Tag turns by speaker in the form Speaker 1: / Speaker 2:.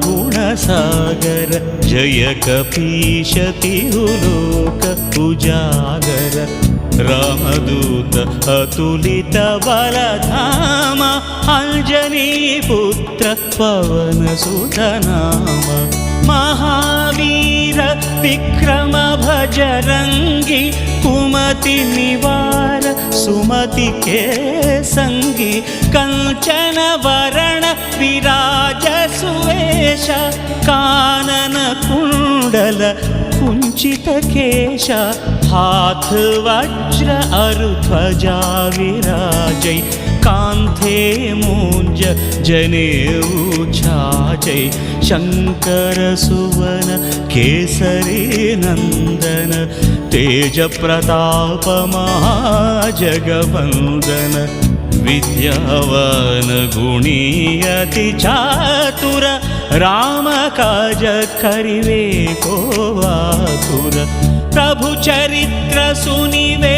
Speaker 1: ज्ञानगुणसागर जय कपीश तिरुलोक उजागर रामदूत अतुलित बलधाम अंजनीपुत्र पवनसुत नाम महावीर विक्रम भजरंगी कुमति निवार सुमति के संगी कंचन वरण विराज सुवेश कानन कुंडल कुंचित केश हाथ वज्र अरु ध्वजा विराजै कांथे मूंज जनेऊ छाजै शंकर सुवन केसरी नंदन तेज प्रताप महाजगवंदन विद्यावान गुणी अति चातुर राम काज करिवे को आतुर प्रभु चरित्र सुनिवे